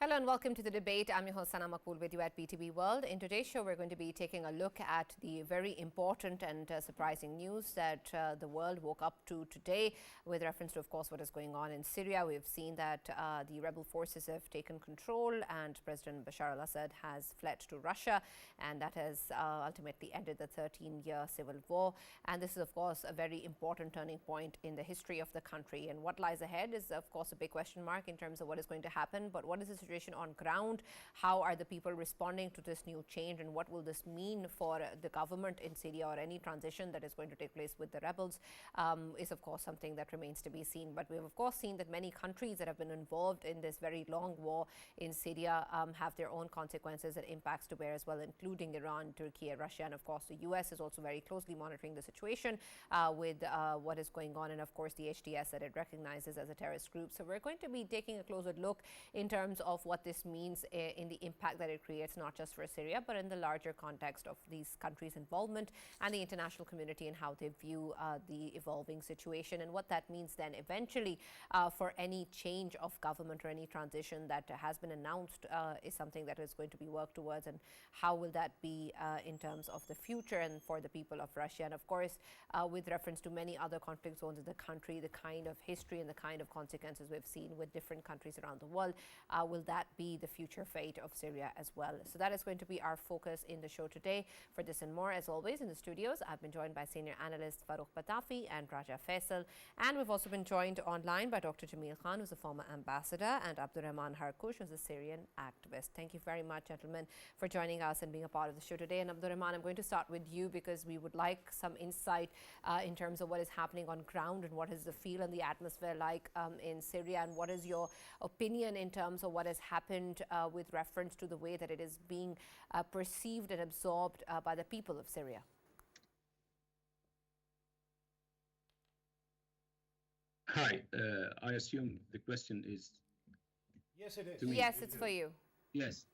Hello and welcome to the debate. I'm your host Sana Maqbool with you at PTV World. In today's show, we're going to be taking a look at the very important and surprising news that the world woke up to today with reference to, of course, what is going on in Syria. We've seen that the rebel forces have taken control and President Bashar al-Assad has fled to Russia, and that has ultimately ended the 13-year civil war. And this is, of course, a very important turning point in the history of the country. And what lies ahead is, of course, a big question mark in terms of what is going to happen. But what is the situation on ground? How are the people responding to this new change, and what will this mean for the government in Syria or any transition that is going to take place with the rebels is of course something that remains to be seen. But we've of course seen that many countries that have been involved in this very long war in Syria have their own consequences and impacts to bear as well, including Iran, Turkey, Russia, and of course the US is also very closely monitoring the situation with what is going on, and of course the HTS that it recognizes as a terrorist group. So we're going to be taking a closer look in terms of what this means in the impact that it creates, not just for Syria, but in the larger context of these countries' involvement and the international community and how they view the evolving situation, and what that means then eventually for any change of government or any transition that has been announced is something that is going to be worked towards, and how will that be in terms of the future and for the people of Russia. And of course, with reference to many other conflict zones in the country, the kind of history and the kind of consequences we've seen with different countries around the world, will that be the future fate of Syria as well? So that is going to be our focus in the show today. For this and more, as always, in the studios, I've been joined by senior analyst Farrukh Pitafi and Raja Faisal. And we've also been joined online by Dr. JAMIL Khan, who's a former ambassador, and ABDURRAHMAN HARKOUSH, who's a Syrian activist. Thank you very much, gentlemen, for joining us and being a part of the show today. And ABDURRAHMAN, I'm going to start with you because we would like some insight in terms of what is happening on ground and what is the feel and the atmosphere like in Syria, and what is your opinion in terms of what has happened with reference to the way that it is being perceived and absorbed by the people of Syria? Hi, I assume the question is... Yes, it is. Yes, it's for you. Yes.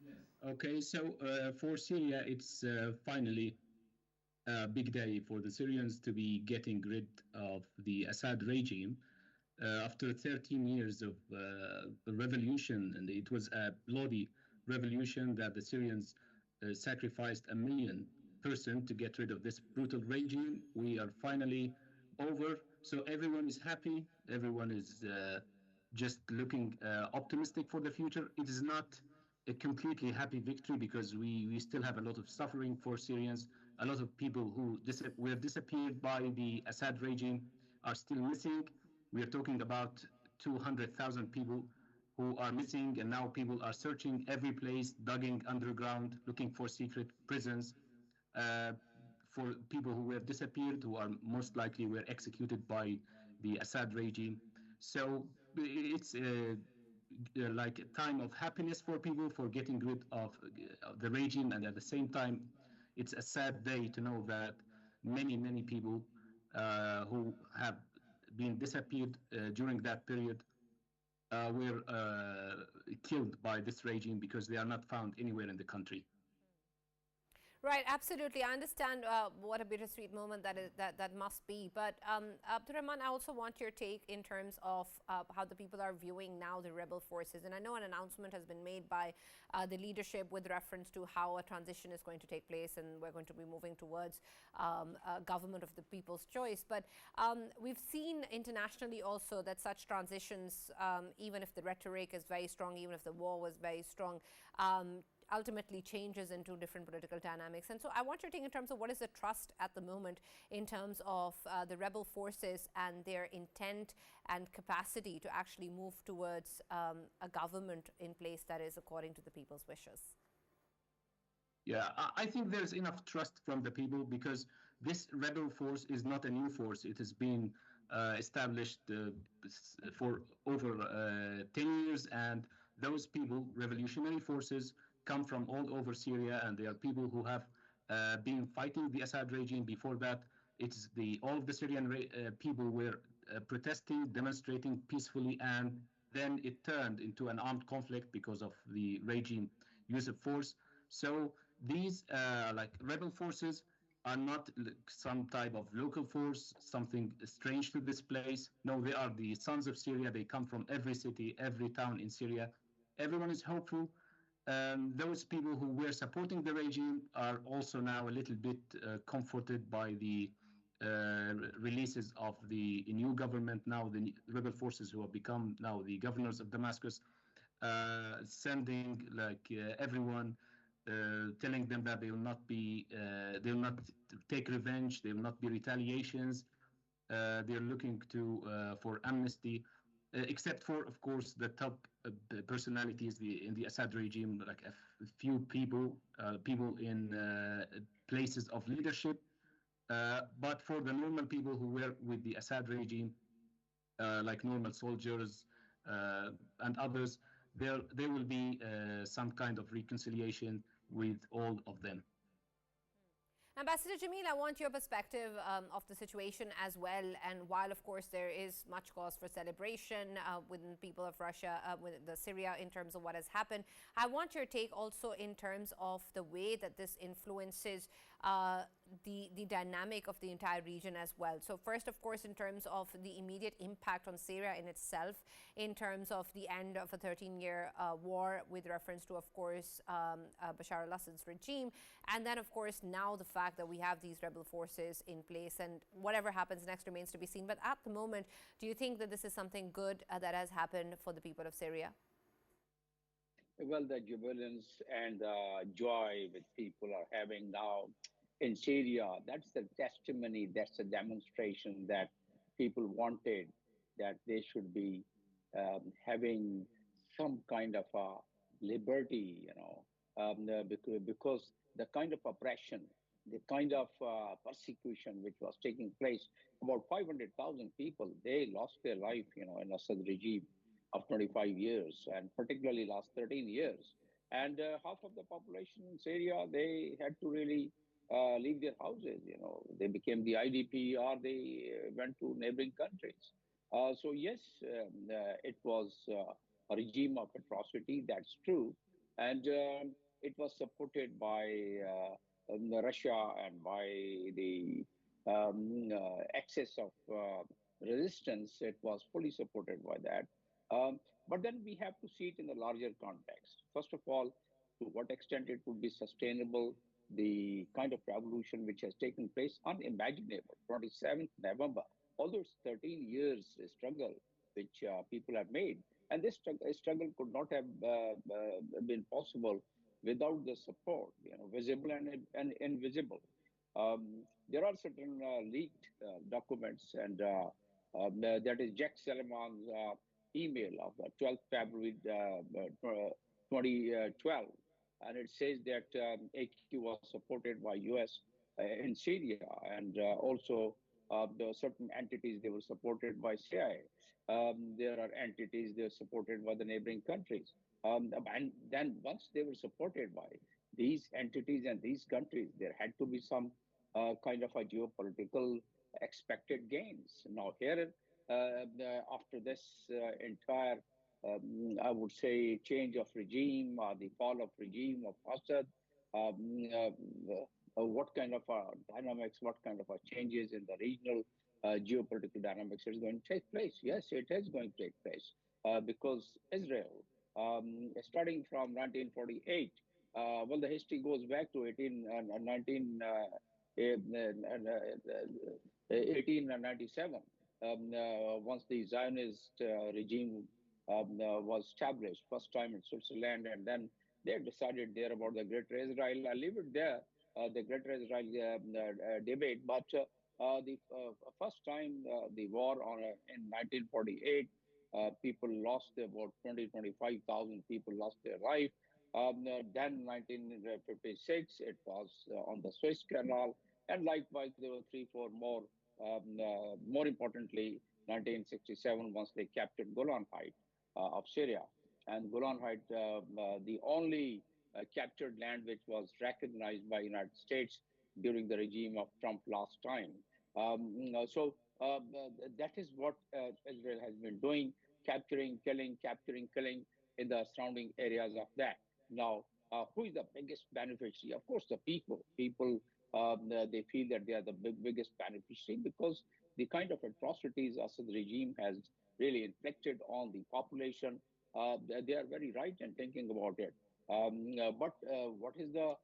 Okay, so for Syria, it's finally a big day for the Syrians to be getting rid of the Assad regime. After 13 years of revolution, and it was a bloody revolution that the Syrians sacrificed 1 million persons to get rid of this brutal regime. We are finally over, so everyone is happy, everyone is just looking optimistic for the future. It is not a completely happy victory because we still have a lot of suffering for Syrians. A lot of people who were disappeared by the Assad regime are still missing. We are talking about 200,000 people who are missing, and now people are searching every place, digging underground, looking for secret prisons for people who were disappeared, who are most likely were executed by the Assad regime. So it's like a time of happiness for people for getting rid of the regime, and at the same time, it's a sad day to know that many people who have been disappeared during that period were killed by this regime because they are not found anywhere in the country. Right, absolutely. I understand what a bittersweet moment that must be. But ABDURRAHMAN, I also want your take in terms of how the people are viewing now the rebel forces. And I know an announcement has been made by the leadership with reference to how a transition is going to take place, and we're going to be moving towards a government of the people's choice. But we've seen internationally also that such transitions, even if the rhetoric is very strong, even if the war was very strong, ultimately changes into different political dynamics. And so I want your take in terms of what is the trust at the moment in terms of the rebel forces and their intent and capacity to actually move towards a government in place that is according to the people's wishes. Yeah, I think there's enough trust from the people because this rebel force is not a new force. It has been established for over 10 years, and those people, revolutionary forces, come from all over Syria, and they are people who have been fighting the Assad regime. Before that, it's all of the Syrian people were protesting, demonstrating peacefully, and then it turned into an armed conflict because of the regime use of force. So these like rebel forces are not some type of local force, something strange to this place. No, they are the sons of Syria. They come from every city, every town in Syria. everyone is hopeful. Those people who were supporting the regime are also now a little bit comforted by the releases of the new government, now the rebel forces who have become now the governors of Damascus, sending like everyone, telling them that they will not take revenge, they will not be retaliations. They're looking to for amnesty, except for, of course, the top personalities in the Assad regime, like a few people in places of leadership. But for the normal people who were with the Assad regime, like normal soldiers and others, there will be some kind of reconciliation with all of them. Ambassador Jamil, I want your perspective of the situation as well. And while, of course, there is much cause for celebration within the people of Russia, with the Syria, in terms of what has happened, I want your take also in terms of the way that this influences the dynamic of the entire region as well. So first, of course, in terms of the immediate impact on Syria in itself, in terms of the end of a 13-year war with reference to, of course, Bashar al-Assad's regime. And then, of course, now the fact that we have these rebel forces in place, and whatever happens next remains to be seen. But at the moment, do you think that this is something good that has happened for the people of Syria? Well, the jubilance and the joy which people are having now in Syria, that's the testimony, that's a demonstration that people wanted, that they should be having some kind of a liberty, because the kind of oppression, the kind of persecution which was taking place, about 500,000 people, they lost their life, in Assad regime of 25 years, and particularly last 13 years. And half of the population in Syria, they had to really leave their houses. They became the IDP, or they went to neighboring countries. So yes, it was a regime of atrocity, that's true. And it was supported by Russia and by the excess of resistance. It was fully supported by that. But then we have to see it in the larger context. First of all, to what extent it would be sustainable, the kind of revolution which has taken place, unimaginable. 27th November, although it's 13 years struggle which people have made. And this struggle could not have been possible without the support, visible and invisible. There are certain leaked documents, and that is Jack Sullivan's email of the 12th February 2012. And it says that AQ was supported by US in Syria, and also there were certain entities, they were supported by CIA. There are entities, they're supported by the neighboring countries. And then once they were supported by these entities and these countries, there had to be some kind of a geopolitical expected gains. Now here, after this entire, I would say, change of regime, the fall of regime of Assad, what kind of dynamics, what kind of changes in the regional geopolitical dynamics is going to take place? Yes, it is going to take place because Israel, starting from 1948, well, the history goes back to 1897, once the Zionist regime was established, first time in Switzerland, and then they decided there about the Greater Israel. I leave it there, the Greater Israel debate. But the first time the war in 1948, people lost about 25,000 people lost their life. Then 1956, it was on the Suez Canal, and likewise there were 3-4 more. More importantly, 1967, once they captured Golan Heights of Syria, and Golan Heights, the only captured land which was recognized by United States during the regime of Trump last time. So that is what Israel has been doing, capturing, killing in the surrounding areas of that. Now, who is the biggest beneficiary? Of course, the people. People, they feel that they are the biggest beneficiary because the kind of atrocities Assad regime has really inflicted on the population, they are very right in thinking about it. But what is the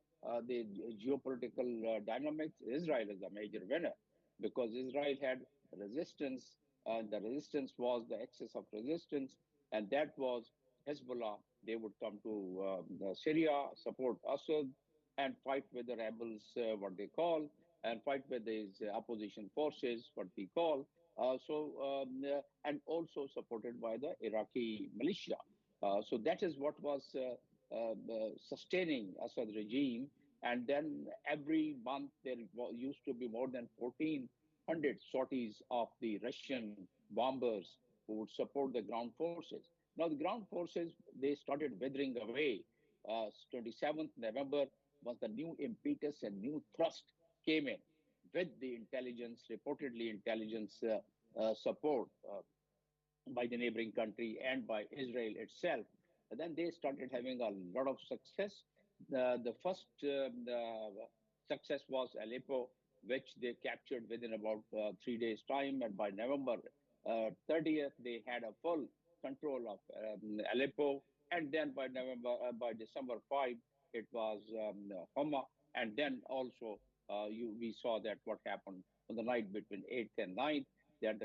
geopolitical dynamics? Israel is a major winner because Israel had resistance, and the resistance was the excess of resistance, and that was Hezbollah. They would come to Syria, support Assad, and fight with the rebels, what they call, and fight with these opposition forces, what we call. And also supported by the Iraqi militia. So that is what was sustaining Assad regime. And then every month there used to be more than 1,400 sorties of the Russian bombers who would support the ground forces. Now the ground forces, they started withering away. 27th November was the new impetus and new thrust came in with the intelligence, reportedly intelligence support by the neighboring country and by Israel itself. And then they started having a lot of success. The first success was Aleppo, which they captured within about 3 days' time. And by November 30th, they had a full control of Aleppo. And then by December 5, it was Homa. And then also we saw that what happened on the night between 8th and 9th, that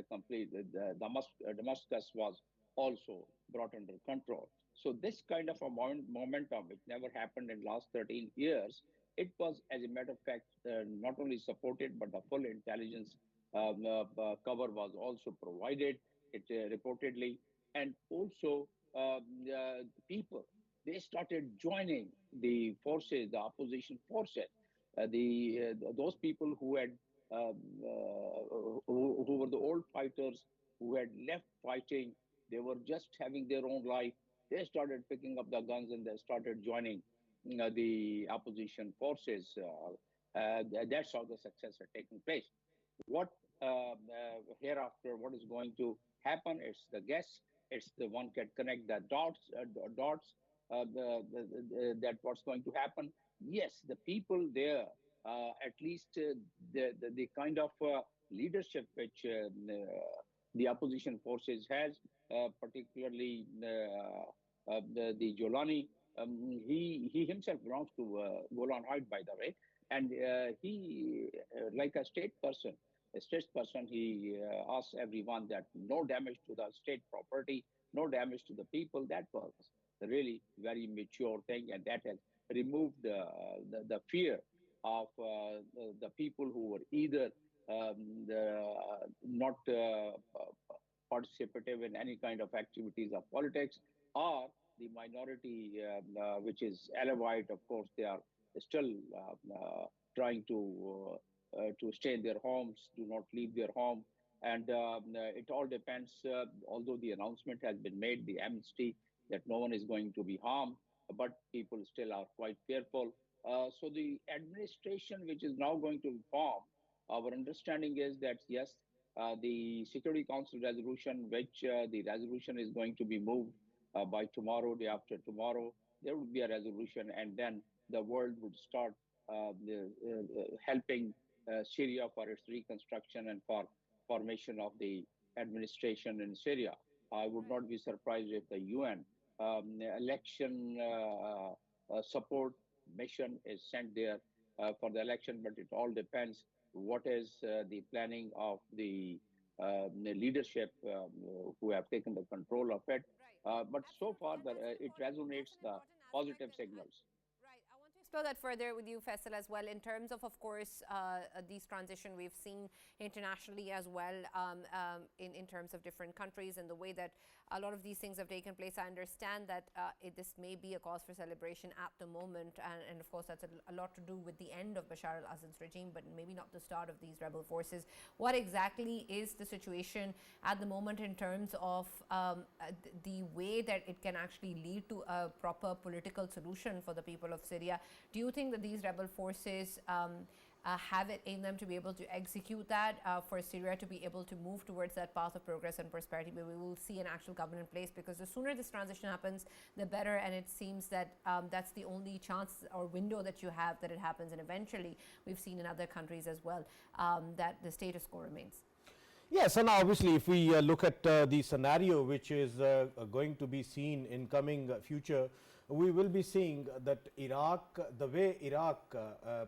Damascus was also brought under control. So this kind of a momentum, which never happened in the last 13 years, it was, as a matter of fact, not only supported, but the full intelligence cover was also provided, it reportedly. And also people, they started joining the forces, the opposition forces. Those people who had who were the old fighters who had left fighting, they were just having their own life. They started picking up the guns and they started joining the opposition forces. That's how the success had taken place. What hereafter, what is going to happen? It's the guess. It's the one can connect the that what's going to happen. Yes, the people there, at least the kind of leadership which the opposition forces has, particularly the Jolani. He himself belongs to Golan Heights, by the way, and he, like a statesperson, he asks everyone that no damage to the state property, no damage to the people. That was a really very mature thing, and that has removed the fear of the people who were either not participative in any kind of activities of politics, or the minority, which is Alawite. Of course, they are still trying to stay in their homes, do not leave their home. And it all depends, although the announcement has been made, the amnesty, that no one is going to be harmed, but people still are quite fearful. So the administration, which is now going to form, our understanding is that, yes, the Security Council resolution, which the resolution is going to be moved by tomorrow, day after tomorrow, there would be a resolution, and then the world would start helping Syria for its reconstruction and for formation of the administration in Syria. I would not be surprised if the UN election support mission is sent there for the election, but it all depends what is the planning of the leadership who have taken the control of it. But so far, it resonates the positive signals. Explore that further with you, Faisal, as well, in terms of course, these transition we've seen internationally as well, in terms of different countries and the way that a lot of these things have taken place. I understand that this may be a cause for celebration at the moment, and of course that's a lot to do with the end of Bashar al-Assad's regime, but maybe not the start of these rebel forces. What exactly is the situation at the moment in terms of the way that it can actually lead to a proper political solution for the people of Syria? Do you think that these rebel forces have it in them to be able to execute that, for Syria to be able to move towards that path of progress and prosperity where we will see an actual government in place? Because the sooner this transition happens, the better, and it seems that that's the only chance or window that you have that it happens, and eventually we've seen in other countries as well that the status quo remains. Yes, and obviously, if we look at the scenario which is going to be seen in coming future, we will be seeing that Iraq, the way Iraq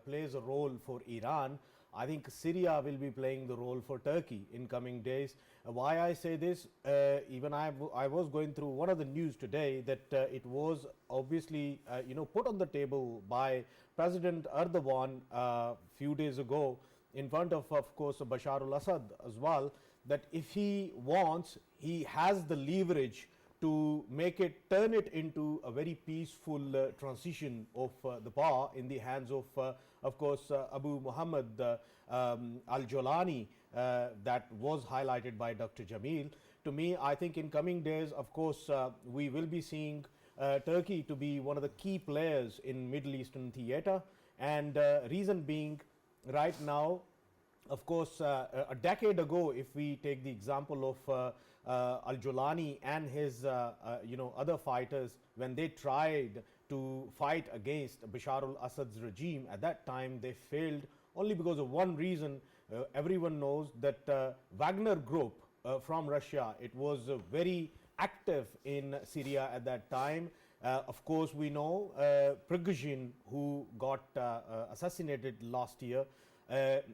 plays a role for Iran, I think Syria will be playing the role for Turkey in coming days. Why I say this, even I was going through one of the news today that it was obviously put on the table by President Erdogan few days ago in front of course, Bashar al-Assad as well, that if he wants, he has the leverage to make it, turn it into a very peaceful transition of the power in the hands of course, Abu Muhammad al-Jolani, that was highlighted by Dr. Jamil. To me, I think in coming days, of course, we will be seeing Turkey to be one of the key players in Middle Eastern theater, and reason being, right now, of course, a decade ago, if we take the example of al-Jolani and his other fighters, when they tried to fight against Bashar al-Assad's regime, at that time they failed only because of one reason. Everyone knows that Wagner group from Russia, it was very active in Syria at that time. Of course, we know Prigozhin, who got assassinated last year,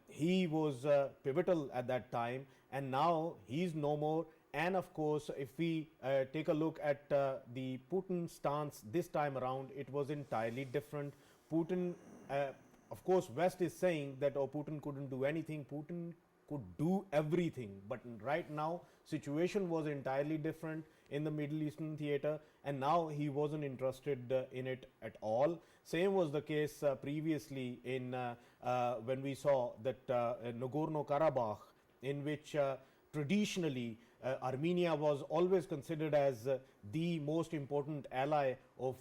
he was pivotal at that time, and now he's no more. And of course, if we take a look at the Putin stance this time around, it was entirely different. Putin, of course, West is saying that Putin couldn't do anything. Putin could do everything, but right now situation was entirely different in the Middle Eastern theater, and now he wasn't interested in it at all. Same was the case previously in when we saw that Nagorno-Karabakh, in which traditionally Armenia was always considered as the most important ally of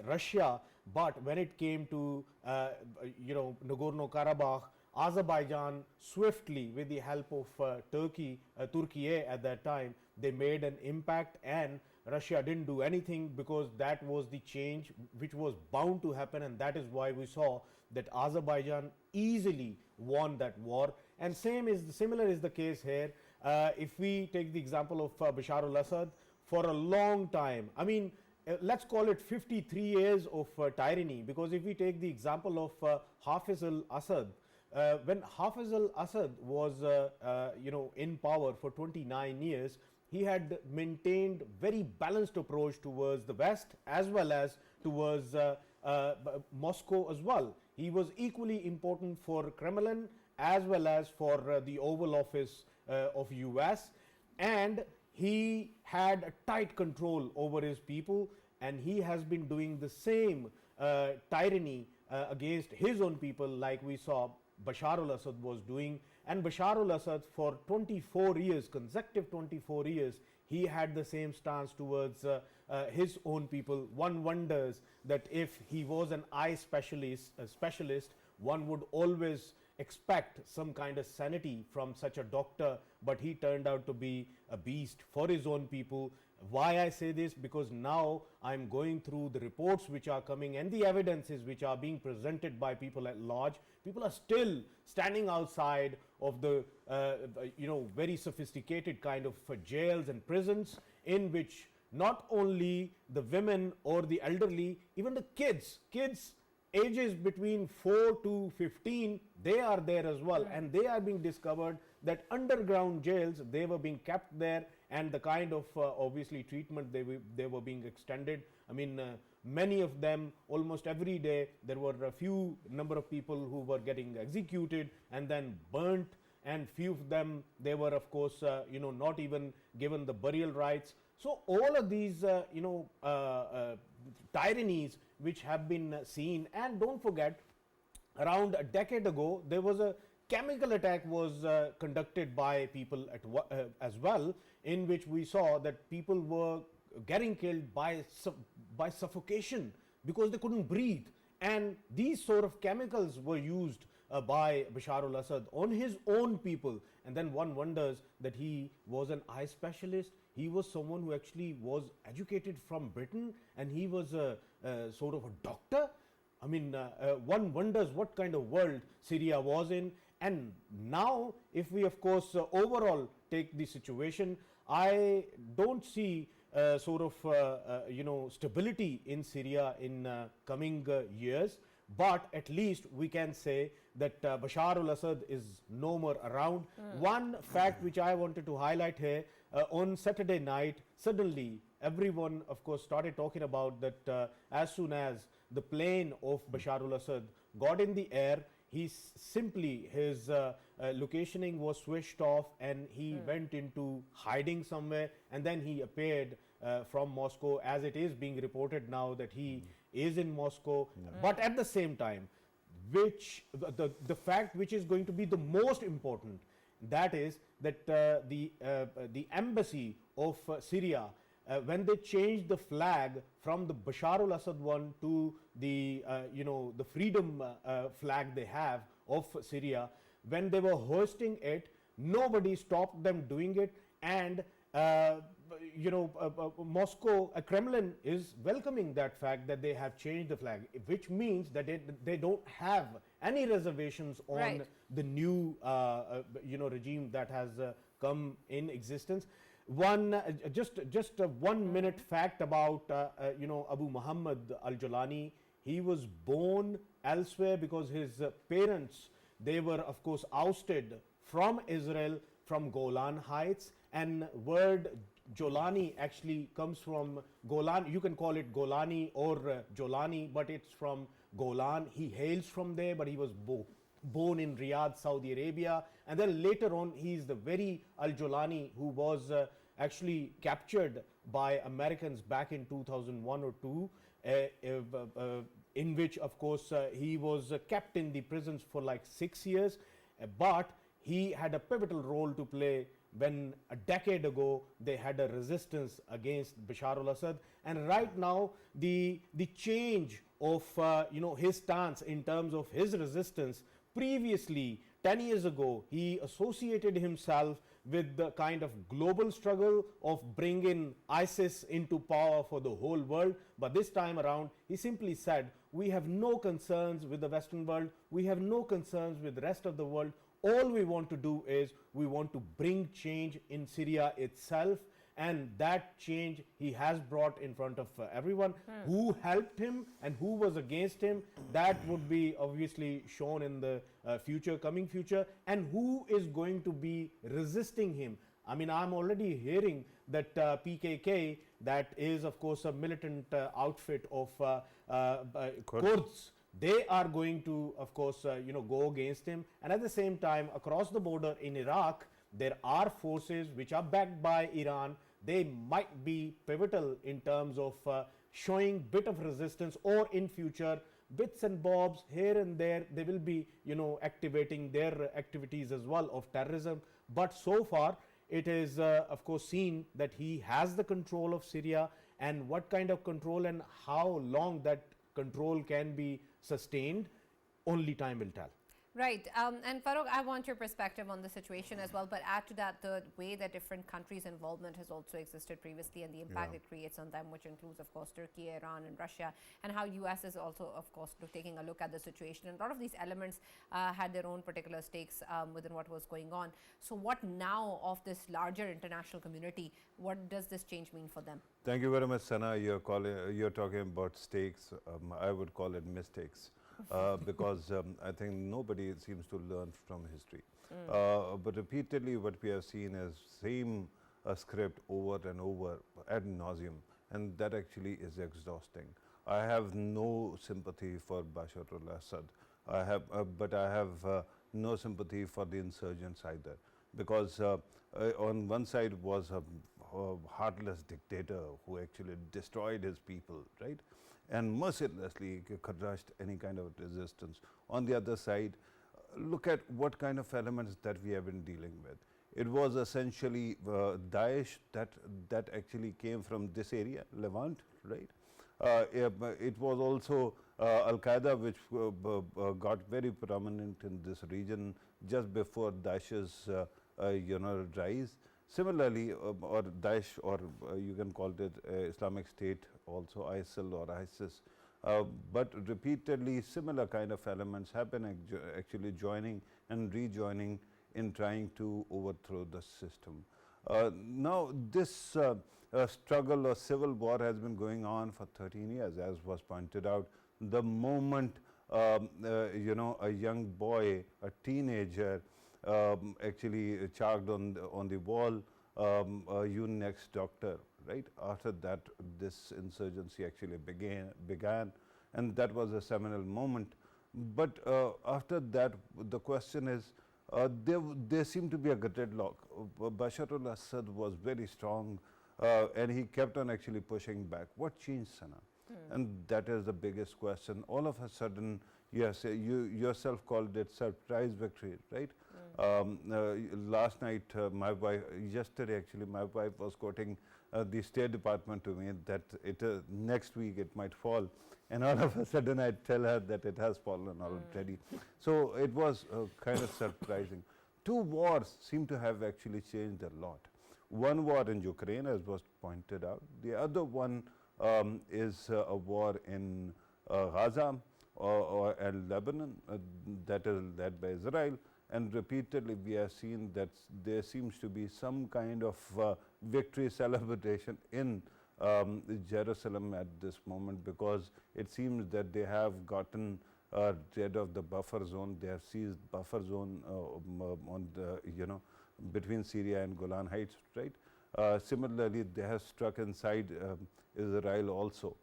Russia, but when it came to Nagorno-Karabakh, Azerbaijan swiftly, with the help of Turkey at that time, they made an impact, and Russia didn't do anything because that was the change which was bound to happen, and that is why we saw that Azerbaijan easily won that war. And similar is the case here. If we take the example of Bashar al-Assad, for a long time, I mean, let's call it 53 years of tyranny, because if we take the example of Hafiz al-Assad, when Hafiz al-Assad was in power for 29 years, he had maintained very balanced approach towards the West as well as towards Moscow as well. He was equally important for Kremlin as well as for the Oval Office of US, and he had a tight control over his people, and he has been doing the same tyranny against his own people, like we saw Bashar al-Assad was doing. And Bashar al-Assad, for 24 years, consecutive 24 years, he had the same stance towards his own people. One wonders that if he was an eye specialist, one would always expect some kind of sanity from such a doctor, but he turned out to be a beast for his own people. Why I say this? Because now I'm going through the reports which are coming and the evidences which are being presented by people at large. People are still standing outside of the very sophisticated kind of jails and prisons, in which not only the women or the elderly, even the kids ages between 4 to 15, they are there as well, and they are being discovered that underground jails, they were being kept there, and the kind of obviously treatment they were being extended. I mean, many of them, almost every day, there were a few number of people who were getting executed and then burnt, and few of them, they were of course not even given the burial rights. So all of these tyrannies which have been seen. And don't forget, around a decade ago, there was a chemical attack was conducted by people as well, in which we saw that people were getting killed by suffocation because they couldn't breathe, and these sort of chemicals were used by Bashar al-Assad on his own people. And then one wonders that he was an eye specialist. He was someone who actually was educated from Britain, and he was a sort of a doctor. I mean, one wonders what kind of world Syria was in. And now, if we of course overall take the situation, I don't see sort of stability in Syria in coming years, but at least we can say that Bashar al-Assad is no more around. One fact which I wanted to highlight here, on Saturday night, suddenly everyone of course started talking about that as soon as the plane of Bashar al-Assad got in the air, his locationing was switched off and he went into hiding somewhere, and then he appeared from Moscow, as it is being reported now that he is in Moscow. But at the same time, which the fact which is going to be the most important, that is that the embassy of Syria, when they changed the flag from the Bashar al-Assad one to the the freedom flag they have of Syria, when they were hoisting it, nobody stopped them doing it, and Moscow, Kremlin is welcoming that fact that they have changed the flag, which means that they don't have any reservations on the new regime that has come in existence. One just a 1 minute fact about Abu Muhammad al-Jalani. He was born elsewhere because his parents, they were of course ousted from Israel, from Golan Heights, and word Jolani actually comes from Golan. You can call it Golani or Jolani, but it's from Golan. He hails from there, but he was born in Riyadh, Saudi Arabia, and then later on he is the very Al-Jolani who was actually captured by Americans back in 2001 or 2, in which of course he was kept in the prisons for like 6 years, but he had a pivotal role to play when a decade ago they had a resistance against Bashar al-Assad. And right now the change of his stance in terms of his resistance, previously 10 years ago he associated himself with the kind of global struggle of bringing ISIS into power for the whole world, but this time around he simply said, we have no concerns with the Western world, we have no concerns with the rest of the world. All we want to do is we want to bring change in Syria itself, and that change he has brought in front of everyone. Who helped him and who was against him, that would be obviously shown in the coming future, and who is going to be resisting him. I mean, I'm already hearing that PKK, that is of course a militant outfit of Kurds, they are going to of course go against him. And at the same time, across the border in Iraq, there are forces which are backed by Iran. They might be pivotal in terms of showing bit of resistance, or in future bits and bobs here and there they will be activating their activities as well of terrorism. But so far it is of course seen that he has the control of Syria, and what kind of control and how long that control can be sustained, only time will tell. Right. And Farrukh, I want your perspective on the situation as well, but add to that the way that different countries' involvement has also existed previously and the impact it creates on them, which includes, of course, Turkey, Iran, and Russia, and how US is also, of course, taking a look at the situation. And a lot of these elements had their own particular stakes within what was going on. So what now of this larger international community? What does this change mean for them? Thank you very much, Sana. You're talking about stakes. I would call it mistakes. Because I think nobody seems to learn from history. But repeatedly what we have seen is same script over and over ad nauseum, and that actually is exhausting. I have no sympathy for Bashar al-Assad. But I have no sympathy for the insurgents either, because on one side was a heartless dictator who actually destroyed his people, right? And mercilessly crushed any kind of resistance. On the other side, look at what kind of elements that we have been dealing with. It was essentially Daesh that actually came from this area, Levant, right? It was also Al-Qaeda, which got very prominent in this region just before Daesh's rise. Similarly, or Daesh, or you can call it Islamic State, also ISIL or ISIS, But repeatedly similar kind of elements have been actually joining and rejoining in trying to overthrow the system. Now, this struggle or civil war has been going on for 13 years, as was pointed out. The moment you know, a young boy, a teenager, actually chalked on the wall, you next doctor, right? After that, this insurgency actually began, and that was a seminal moment. But after that, the question is, there seemed to be a gridlock. Bashar al-Assad was very strong, and he kept on actually pushing back. What changed, Sana? And that is the biggest question. All of a sudden, yes, you yourself called it surprise victory, right? Last night, my wife, yesterday actually, my wife was quoting the State Department to me that next week it might fall. And all of a sudden I tell her that it has fallen already. So it was kind of surprising. Two wars seem to have actually changed a lot. One war in Ukraine, as was pointed out. The other one is a war in Gaza and Lebanon that is led by Israel. And repeatedly we have seen that there seems to be some kind of victory celebration in Jerusalem at this moment, because it seems that they have gotten rid of the buffer zone. They have seized buffer zone on the, you know, between Syria and Golan Heights, right? Similarly, they have struck inside Israel also.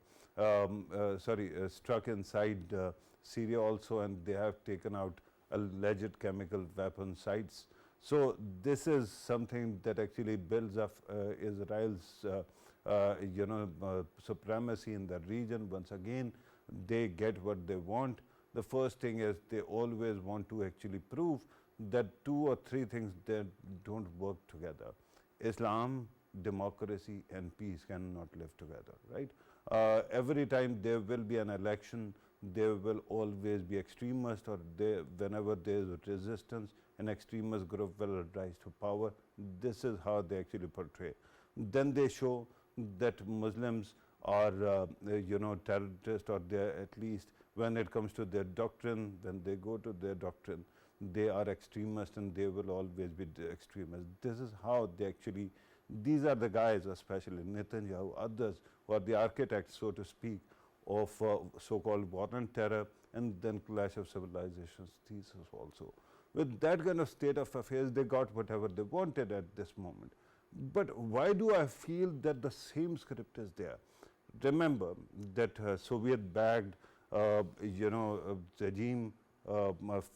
Struck inside Syria also, and they have taken out alleged chemical weapon sites. So this is something that actually builds up Israel's supremacy in the region. Once again, they get what they want. The first thing is they always want to actually prove that two or three things that don't work together. Islam, democracy and peace cannot live together, right? Every time there will be an election, there will always be extremists, or whenever there is resistance, an extremist group will rise to power. This is how they actually portray. Then they show that Muslims are terrorists, or they are, at least when it comes to their doctrine, when they go to their doctrine, they are extremists and they will always be the extremists. This is how they actually, these are the guys, especially Netanyahu, others who are the architects, so to speak, of so-called war on terror and then clash of civilizations thesis also. With that kind of state of affairs, they got whatever they wanted at this moment. But why do I feel that the same script is there? Remember that Soviet-backed regime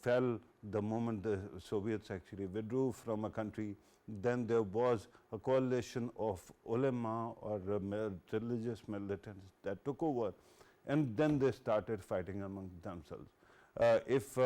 fell the moment the Soviets actually withdrew from a country. Then there was a coalition of ulama or religious militants that took over, and then they started fighting among themselves. If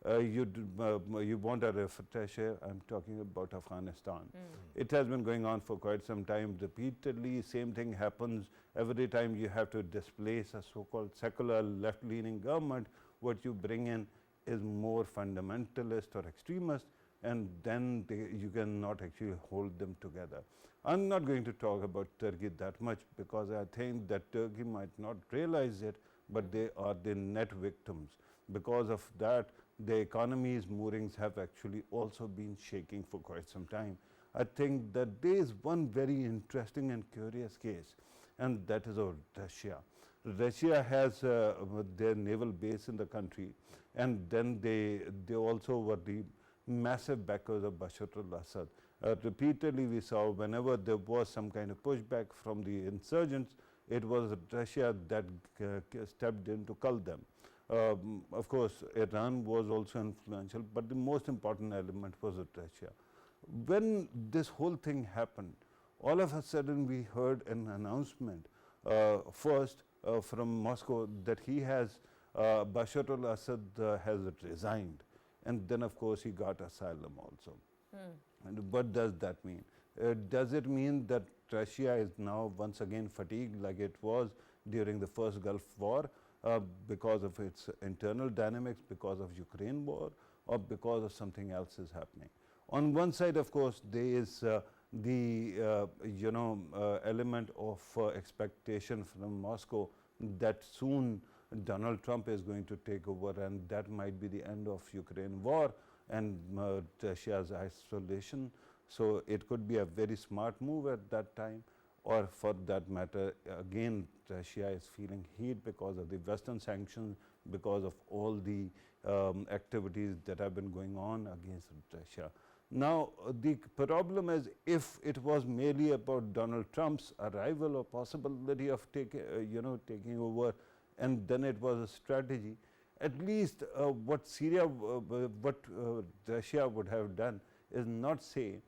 you want a refresher, I'm talking about Afghanistan. It has been going on for quite some time. Repeatedly, same thing happens. Every time you have to displace a so-called secular left-leaning government, what you bring in is more fundamentalist or extremist, and then you cannot actually hold them together. I'm not going to talk about Turkey that much, because I think that Turkey might not realize it, but they are the net victims. Because of that, the economy's moorings have actually also been shaking for quite some time. I think that there is one very interesting and curious case, and that is of Russia. Russia has their naval base in the country, and then they also were the massive backers of Bashar al-Assad. Repeatedly we saw whenever there was some kind of pushback from the insurgents, it was Russia that stepped in to cull them. Of course, Iran was also influential, but the most important element was Russia. When this whole thing happened, all of a sudden we heard an announcement, first from Moscow, that he has, Bashar al-Assad has resigned. And then of course he got asylum also. And what does that mean? Does it mean that Russia is now once again fatigued like it was during the first Gulf War, because of its internal dynamics, because of Ukraine war, or because of something else is happening? On one side, of course, there is the element of expectation from Moscow that soon Donald Trump is going to take over, and that might be the end of Ukraine war and Russia's isolation. So it could be a very smart move at that time, or for that matter, again, Russia is feeling heat because of the Western sanctions, because of all the activities that have been going on against Russia. Now, the problem is, if it was merely about Donald Trump's arrival or possibility of taking over, and then it was a strategy, at least what Russia would have done is not say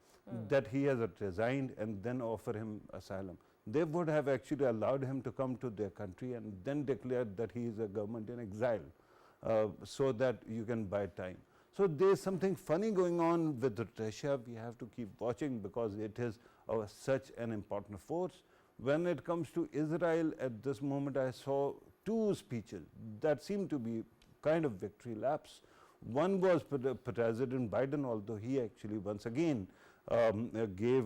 that he has resigned and then offer him asylum. They would have actually allowed him to come to their country and then declared that he is a government in exile, so that you can buy time. So there is something funny going on with Russia. We have to keep watching because it is such an important force. When it comes to Israel, at this moment I saw two speeches that seem to be kind of victory laps. One was President Biden, although he actually once again gave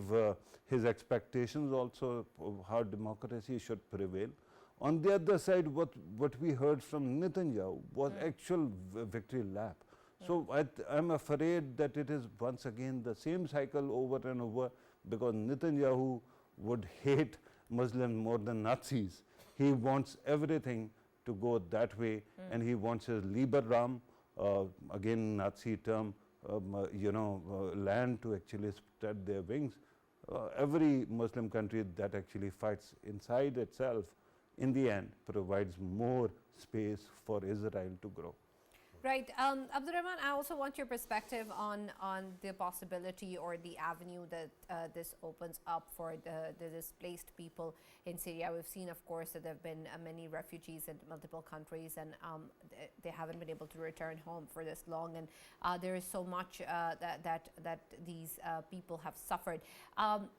his expectations also of how democracy should prevail. On the other side, what we heard from Netanyahu was actual victory lap. So I'm afraid that it is once again the same cycle over and over, because Netanyahu would hate Muslims more than Nazis. He wants everything to go that way, and he wants his Lieberraum, again Nazi term, land to actually spread their wings. Every Muslim country that actually fights inside itself, in the end, provides more space for Israel to grow. Right. Abdurrahman, I also want your perspective on the possibility or the avenue that this opens up for the displaced people in Syria. We've seen, of course, that there have been many refugees in multiple countries, and they haven't been able to return home for this long. And there is so much that these people have suffered.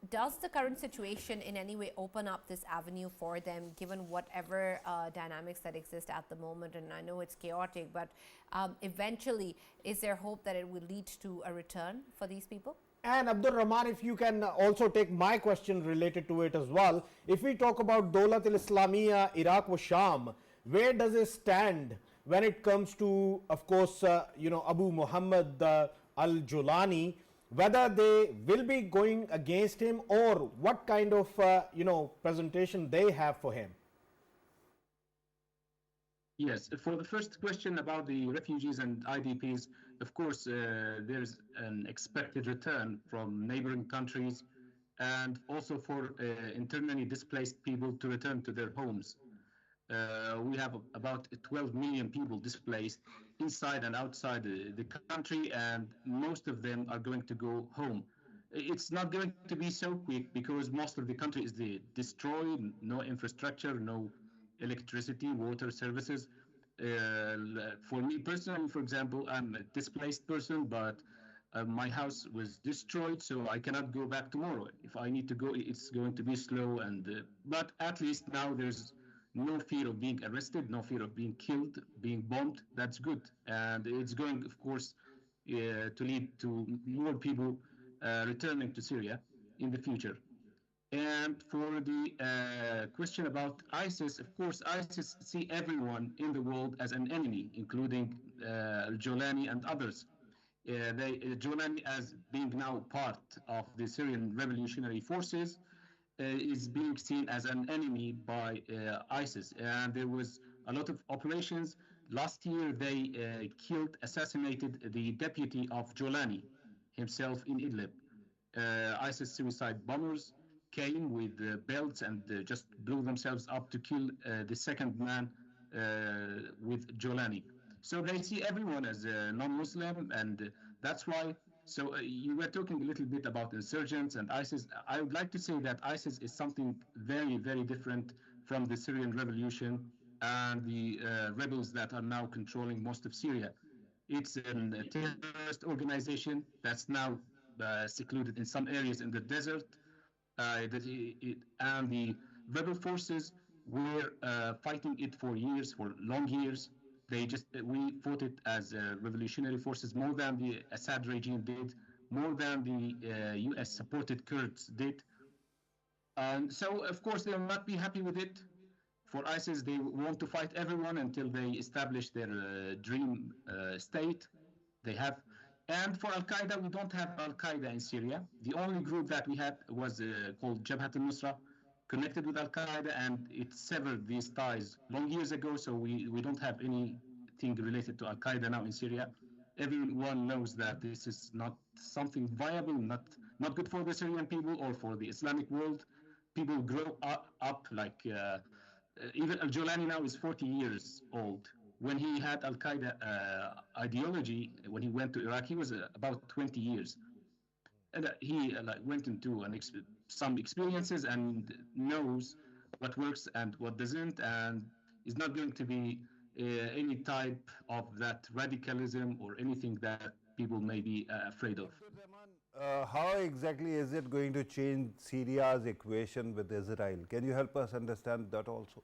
Does the current situation in any way open up this avenue for them, given whatever dynamics that exist at the moment? And I know it's chaotic, but eventually, is there hope that it will lead to a return for these people? And Abdurrahman, if you can also take my question related to it as well. If we talk about Dawlat al-Islamiyya, Iraq wa Sham, where does it stand when it comes to, of course, Abu Muhammad al-Julani, whether they will be going against him, or what kind of, presentation they have for him? Yes, for the first question about the refugees and IDPs, of course, there's an expected return from neighboring countries, and also for internally displaced people to return to their homes. We have about 12 million people displaced inside and outside the country, and most of them are going to go home. It's not going to be so quick because most of the country is destroyed, no infrastructure, no electricity, water services. For me personally, for example, I'm a displaced person, but my house was destroyed, so I cannot go back tomorrow. If I need to go, it's going to be slow, but at least now there's no fear of being arrested, no fear of being killed, being bombed. That's good, and it's going, of course, to lead to more people returning to Syria in the future. And for the question about ISIS, of course, ISIS see everyone in the world as an enemy, including Jolani and others. Jolani, as being now part of the Syrian revolutionary forces, is being seen as an enemy by ISIS. And there was a lot of operations. Last year, they assassinated the deputy of Jolani himself in Idlib. ISIS suicide bombers came with belts and just blew themselves up to kill the second man with Jolani. So they see everyone as non-Muslim, and that's why. So you were talking a little bit about insurgents and ISIS. I would like to say that ISIS is something very, very different from the Syrian revolution and the rebels that are now controlling most of Syria. It's a terrorist organization that's now secluded in some areas in the desert. And the rebel forces were fighting it for years, for long years. We fought it as revolutionary forces more than the Assad regime did, more than the US-supported Kurds did. So, of course, they will not be happy with it. For ISIS, they want to fight everyone until they establish their dream state they have. And for Al-Qaeda, we don't have Al-Qaeda in Syria. The only group that we had was called Jabhat al-Nusra, connected with Al-Qaeda, and it severed these ties long years ago, so we don't have anything related to Al-Qaeda now in Syria. Everyone knows that this is not something viable, not good for the Syrian people or for the Islamic world. People grow up like even Al-Jolani now is 40 years old. When he had Al-Qaeda ideology, when he went to Iraq, he was about 20 years. And he like went into some experiences and knows what works and what doesn't, and is not going to be any type of that radicalism or anything that people may be afraid of. How exactly is it going to change Syria's equation with Israel? Can you help us understand that also?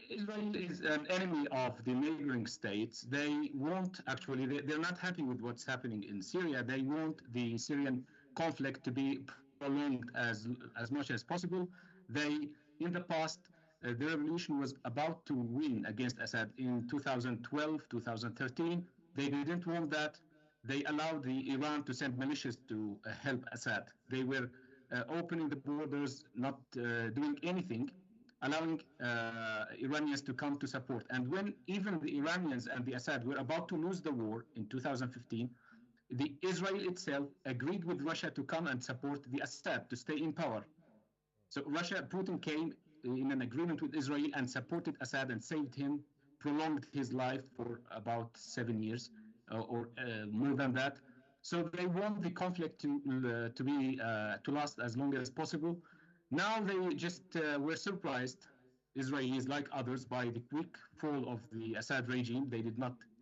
Israel is an enemy of the neighboring states. They want, actually, they're not happy with what's happening in Syria. They want the Syrian conflict to be prolonged as much as possible. In the past, the revolution was about to win against Assad in 2012, 2013. They didn't want that. They allowed the Iran to send militias to help Assad. They were opening the borders, not doing anything, allowing Iranians to come to support. And when even the Iranians and the Assad were about to lose the war in 2015, the Israel itself agreed with Russia to come and support the Assad to stay in power. So Putin came in an agreement with Israel and supported Assad and saved him, prolonged his life for about 7 years or more than that. So they want the conflict to last as long as possible. Now they just were surprised, Israelis like others, by the quick fall of the Assad regime.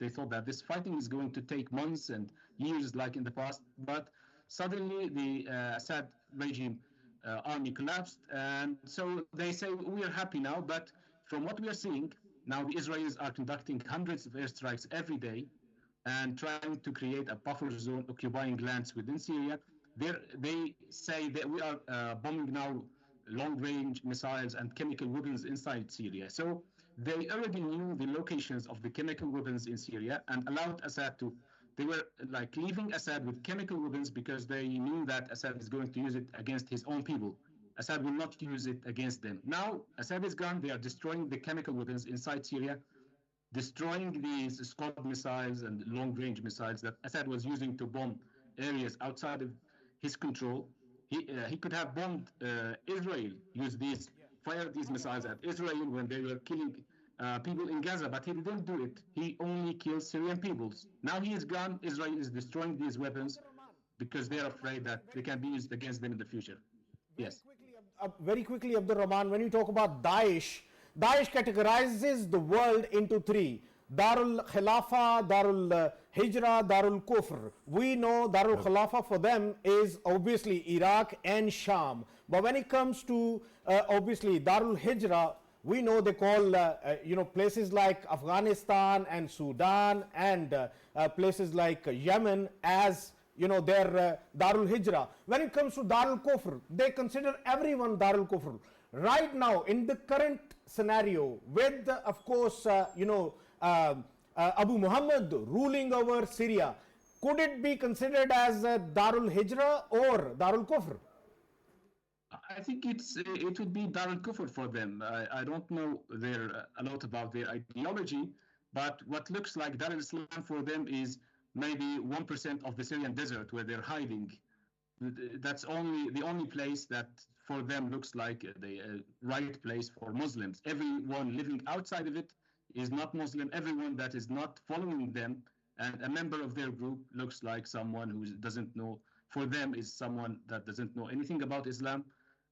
They thought that this fighting is going to take months and years like in the past, but suddenly the Assad regime army collapsed, and so they say we are happy now. But from what we are seeing now, the Israelis are conducting hundreds of airstrikes every day and trying to create a buffer zone, occupying lands within Syria. They say that we are bombing now long-range missiles and chemical weapons inside Syria. So they already knew the locations of the chemical weapons in Syria and allowed Assad to. They were like leaving Assad with chemical weapons because they knew that Assad is going to use it against his own people. Assad will not use it against them. Now Assad is gone. They are destroying the chemical weapons inside Syria, destroying these Scud missiles and long-range missiles that Assad was using to bomb areas outside of his control. He could have bombed Israel, fired these missiles at Israel when they were killing people in Gaza, but he didn't do it. He only killed Syrian peoples. Now he is gone. Israel is destroying these weapons because they're afraid that they can be used against them in the future. Yes. Very quickly, Abdurrahman, when you talk about Daesh categorizes the world into three: Darul Khilafa, Darul Hijra, Darul Kufr. We know Darul Khilafa for them is obviously Iraq and Sham. But when it comes to obviously Darul Hijra, we know they call places like Afghanistan and Sudan and places like Yemen as their Darul Hijra. When it comes to Darul Kufr, they consider everyone Darul Kufr. Right now, in the current scenario, with of course Abu Muhammad ruling over Syria, could it be considered as Darul Hijra or Darul Kufr? I think it would be Darul Kufr for them. I don't know a lot about their ideology, but what looks like Darul Islam for them is maybe 1% of the Syrian desert where they're hiding. That's the only place that for them looks like the right place for Muslims. Everyone living outside of it is not Muslim. Everyone that is not following them and a member of their group looks like someone who doesn't know, for them is someone that doesn't know anything about Islam.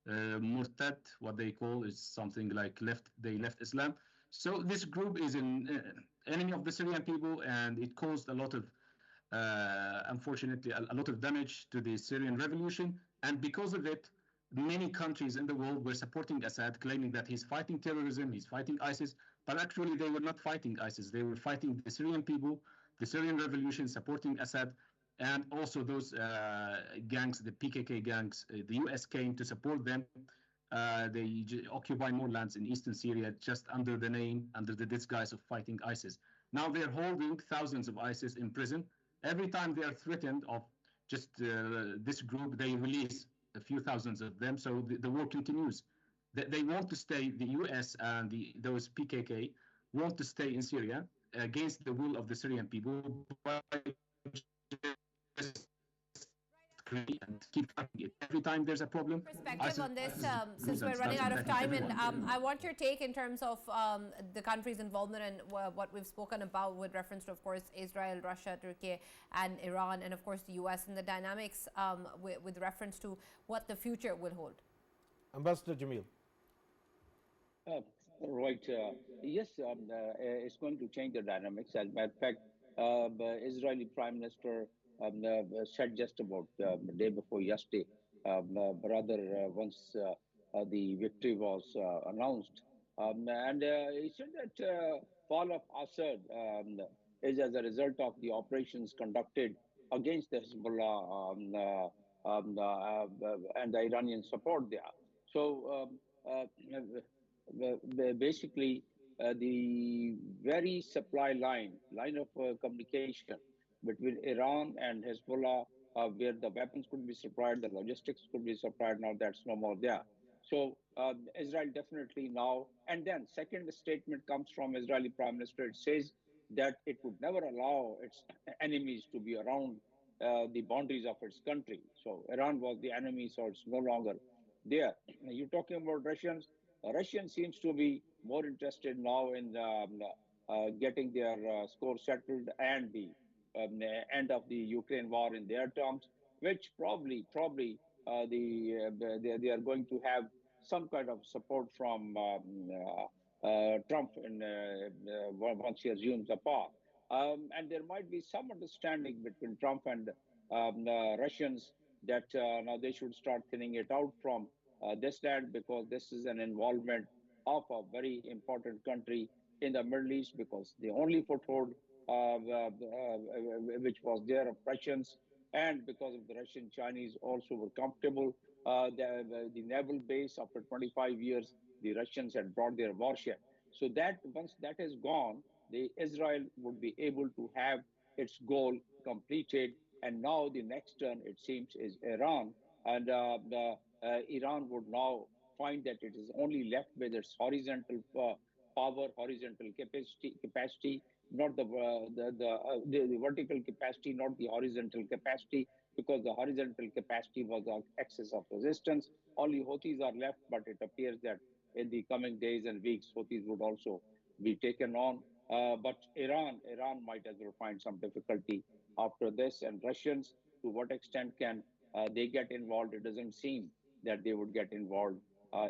Murtad, what they call, is something like they left Islam. So this group is an enemy of the Syrian people, and it caused a lot of unfortunately, a lot of damage to the Syrian revolution. And because of it, many countries in the world were supporting Assad, claiming that he's fighting terrorism, he's fighting ISIS. But actually, they were not fighting ISIS. They were fighting the Syrian people, the Syrian revolution, supporting Assad. And also those gangs, the PKK gangs, the US came to support them. They occupy more lands in eastern Syria just under the disguise of fighting ISIS. Now they're holding thousands of ISIS in prison. Every time they are threatened of just this group, they release a few thousands of them. So the war continues. They want to stay, the US and those PKK want to stay in Syria against the will of the Syrian people, but and keep fighting it. Every time there's a problem, perspective on this, since we're running out of time, and I want your take in terms of the country's involvement and what we've spoken about with reference to, of course, Israel, Russia, Turkey, and Iran, and of course the US, and the dynamics with reference to what the future will hold. Ambassador Jamil. Right. Yes, it's going to change the dynamics. As a matter of fact, the Israeli Prime Minister said just about the day before yesterday, rather once the victory was announced, and he said that fall of Assad is as a result of the operations conducted against the Hezbollah and the Iranian support there. So basically, the very supply line of communication between Iran and Hezbollah, where the weapons could be supplied, the logistics could be supplied, now that's no more there. So Israel definitely now, and then second statement comes from Israeli Prime Minister. It says that it would never allow its enemies to be around the boundaries of its country. So Iran was the enemy, so it's no longer there. You're talking about Russians. Russia seems to be more interested now in getting their score settled and the end of the Ukraine war in their terms, which probably they are going to have some kind of support from Trump once he assumes the power. And there might be some understanding between Trump and Russians that now they should start thinning it out from this land, because this is an involvement of a very important country in the Middle East, because the only foothold which was there of Russians, and because of the Russian Chinese also were comfortable. The naval base after 25 years, the Russians had brought their warship. So that once that is gone, the Israel would be able to have its goal completed. And now the next turn, it seems, is Iran. And Iran would now find that it is only left with its horizontal power, horizontal capacity, not the vertical capacity, not the horizontal capacity, because the horizontal capacity was the axis of resistance. Only Houthis are left, but it appears that in the coming days and weeks, Houthis would also be taken on. But Iran might as well find some difficulty after this. And Russians, to what extent can they get involved? It doesn't seem that they would get involved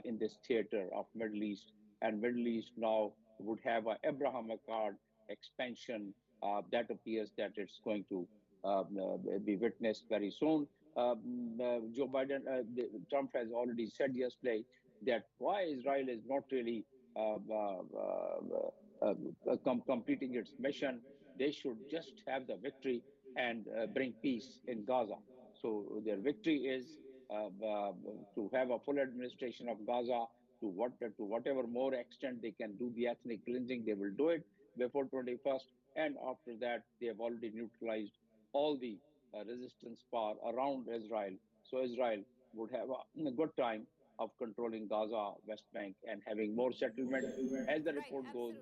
in this theater of Middle East. And Middle East now would have an Abraham Accord expansion that appears that it's going to be witnessed very soon. Joe Biden, Trump has already said yesterday that why Israel is not really completing its mission. They should just have the victory and bring peace in Gaza. So their victory is to have a full administration of Gaza, to whatever more extent they can do the ethnic cleansing, they will do it before 21st. And after that, they have already neutralized all the resistance power around Israel. So Israel would have a good time of controlling Gaza, West Bank, and having more settlement. As the report goes,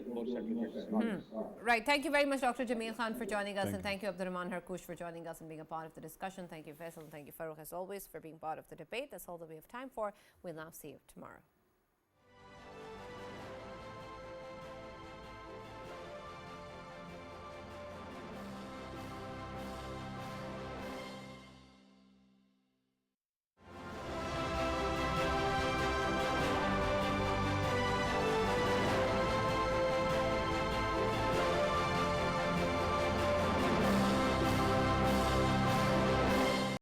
more settlements start. Right. Thank you very much, Dr. Jamil Khan, for joining us. And thank you, ABDURRAHMAN HARKOUSH, for joining us and being a part of the discussion. Thank you, Faisal, and thank you, Farrukh, as always, for being part of the debate. That's all that we have time for. We'll now see you tomorrow.